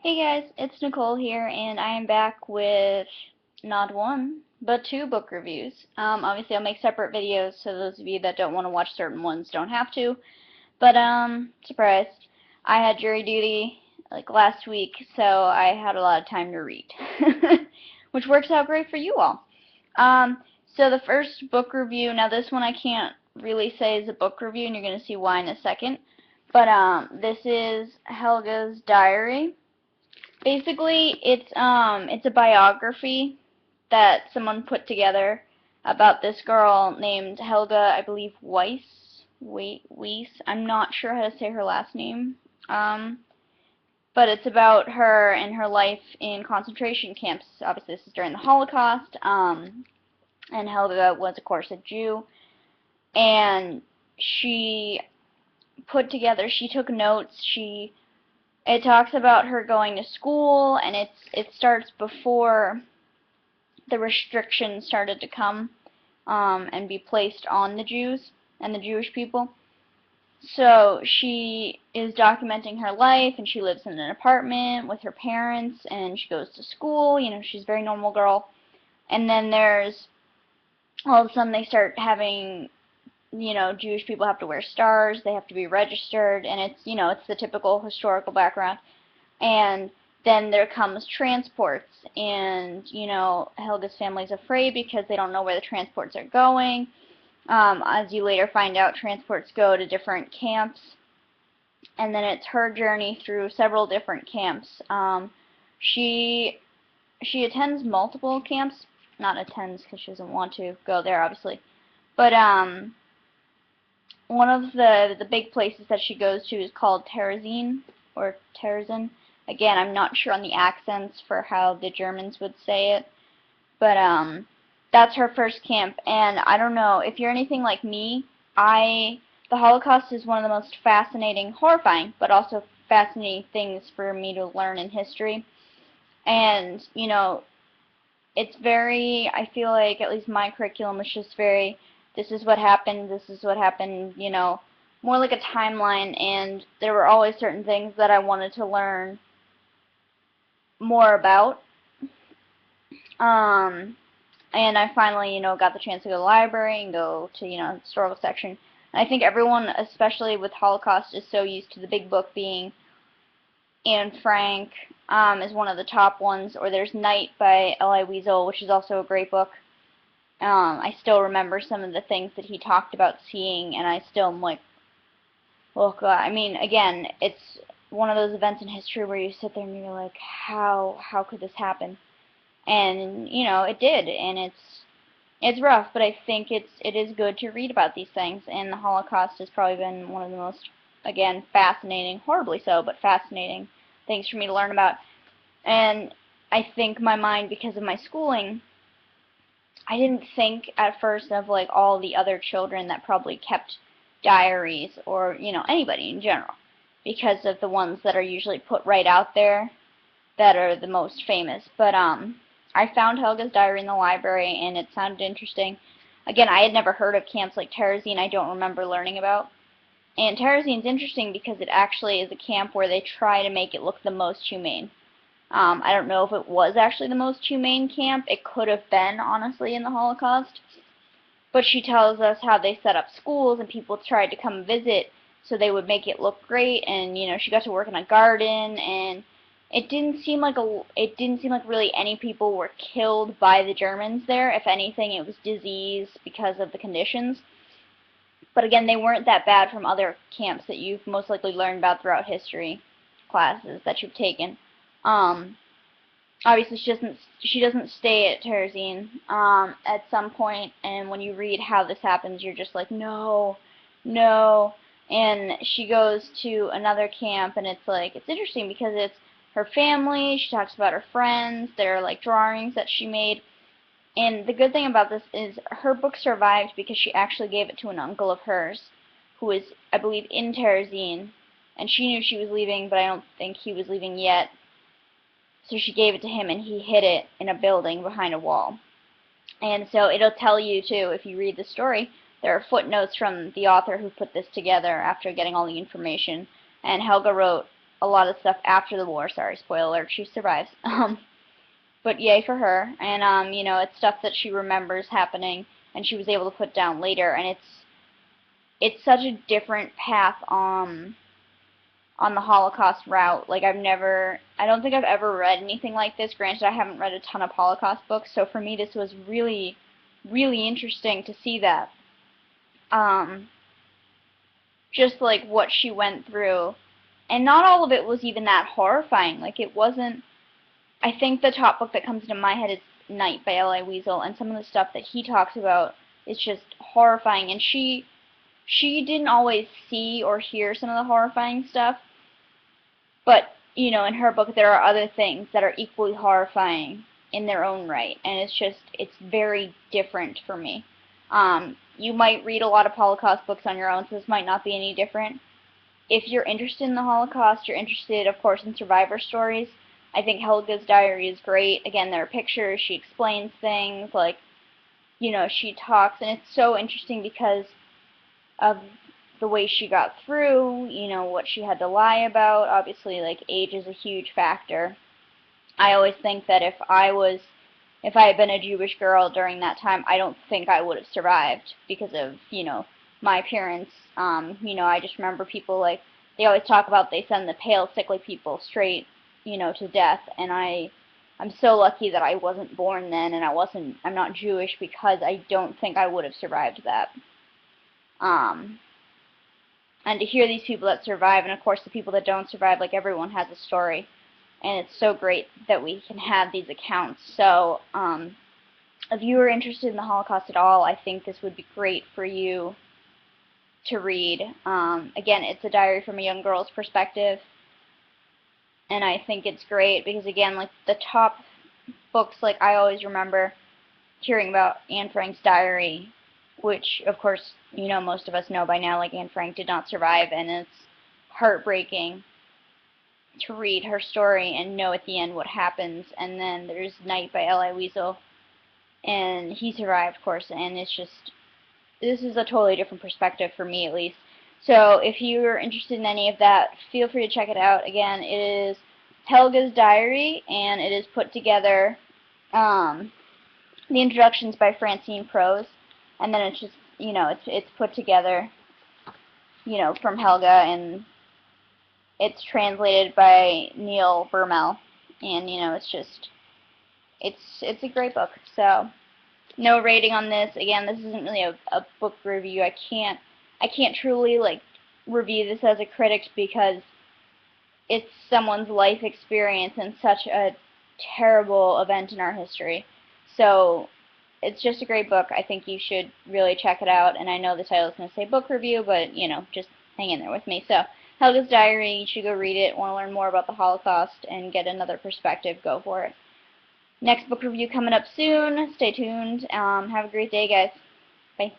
Hey guys, it's Nicole here, and I am back with not one, but two book reviews. Obviously I'll make separate videos, so those of you that don't want to watch certain ones don't have to. But, surprise, I had jury duty, like, last week, so I had a lot of time to read. Which works out great for you all. So the first book review, now this one I can't really say is a book review, and you're going to see why in a second. But, this is Helga's diary. Basically, it's a biography that someone put together about this girl named Helga, I believe Weiss. I'm not sure how to say her last name. But it's about her and her life in concentration camps. Obviously, this is during the Holocaust. And Helga was, of course, a Jew. And she she took notes. It talks about her going to school, and it starts before the restrictions started to come and be placed on the Jews and the Jewish people. So she is documenting her life, and she lives in an apartment with her parents, and she goes to school. She's a very normal girl. And then there's all of a sudden they start having, Jewish people have to wear stars, they have to be registered, and it's the typical historical background. And then there comes transports, and Helga's family's afraid because they don't know where the transports are going. As you later find out, transports go to different camps, and then it's her journey through several different camps. She attends multiple camps, not attends because she doesn't want to go there, obviously, but one of the big places that she goes to is called Terezin, or Terezin. Again, I'm not sure on the accents for how the Germans would say it, but that's her first camp. And I don't know, if you're anything like me, the Holocaust is one of the most fascinating, horrifying, but also fascinating things for me to learn in history. And it's very, I feel like at least my curriculum is just very, this is what happened, more like a timeline, and there were always certain things that I wanted to learn more about. And I finally, got the chance to go to the library and go to, the historical section. And I think everyone, especially with Holocaust, is so used to the big book being Anne Frank, is one of the top ones, or there's Night by Elie Wiesel, which is also a great book. I still remember some of the things that he talked about seeing, and I still am like, oh God. I mean, again, it's one of those events in history where you sit there and you're like, how could this happen? And it did, and it's rough, but I think it is good to read about these things, and the Holocaust has probably been one of the most, again, fascinating, horribly so, but fascinating things for me to learn about. And I think my mind, because of my schooling, I didn't think at first of like all the other children that probably kept diaries, or anybody in general, because of the ones that are usually put right out there that are the most famous. But I found Helga's diary in the library, and it sounded interesting. Again, I had never heard of camps like Terezin. I don't remember learning about. And Terezin's interesting because it actually is a camp where they try to make it look the most humane. I don't know if it was actually the most humane camp. It could have been, honestly, in the Holocaust. But she tells us how they set up schools and people tried to come visit so they would make it look great. And she got to work in a garden, and it didn't seem like really any people were killed by the Germans there. If anything, it was disease because of the conditions. But again, they weren't that bad from other camps that you've most likely learned about throughout history classes that you've taken. Obviously, she doesn't stay at Terezin at some point, and when you read how this happens, you're just like, no, no. And she goes to another camp, and it's interesting because it's her family. She talks about her friends. There are like drawings that she made. And the good thing about this is her book survived because she actually gave it to an uncle of hers who was, I believe, in Terezin. And she knew she was leaving, but I don't think he was leaving yet. So she gave it to him, and he hid it in a building behind a wall. And so it'll tell you, too, if you read the story, there are footnotes from the author who put this together after getting all the information. And Helga wrote a lot of stuff after the war. Sorry, spoiler alert, she survives. But yay for her. And, you know, it's stuff that she remembers happening and she was able to put down later. And it's such a different path on the Holocaust route. Like, I don't think I've ever read anything like this. Granted, I haven't read a ton of Holocaust books, so for me this was really, really interesting to see that. Just like what she went through. And not all of it was even that horrifying. Like, it wasn't, I think the top book that comes into my head is Night by L.A. Weasel, and some of the stuff that he talks about is just horrifying. And she didn't always see or hear some of the horrifying stuff, but, you know, in her book there are other things that are equally horrifying in their own right, and it's very different for me. You might read a lot of Holocaust books on your own, so this might not be any different. If you're interested in the Holocaust, you're interested, of course, in survivor stories, I think Helga's diary is great. Again, there are pictures, she explains things, like, you know, she talks, and it's so interesting because of the way she got through, you know, what she had to lie about. Obviously, like, age is a huge factor. I always think that if I had been a Jewish girl during that time, I don't think I would have survived because of, you know, my appearance. You know, I just remember people, like, they always talk about they send the pale, sickly people straight, you know, to death, and I'm so lucky that I wasn't born then, and I'm not Jewish, because I don't think I would have survived that. And to hear these people that survive, and of course the people that don't survive, like, everyone has a story, and it's so great that we can have these accounts. So, if you are interested in the Holocaust at all, I think this would be great for you to read. Again, it's a diary from a young girl's perspective, and I think it's great because, again, like, the top books, like, I always remember hearing about Anne Frank's diary, which, of course, you know, most of us know by now, like, Anne Frank did not survive, and it's heartbreaking to read her story and know at the end what happens. And then there's Night by L.A. Weasel, and he survived, of course, and it's just, this is a totally different perspective for me, at least. So if you're interested in any of that, feel free to check it out. Again, it is Helga's diary, and it is put together, the introduction's by Francine Prose, and then it's just, you know, it's put together, you know, from Helga, and it's translated by Neil Bermel, and, you know, it's just, it's a great book. So, no rating on this. Again, this isn't really a book review. I can't truly, like, review this as a critic because it's someone's life experience and such a terrible event in our history. So, it's just a great book. I think you should really check it out. And I know the title is going to say book review, but, you know, just hang in there with me. So, Helga's Diary, you should go read it. Want to learn more about the Holocaust and get another perspective, go for it. Next book review coming up soon. Stay tuned. Have a great day, guys. Bye.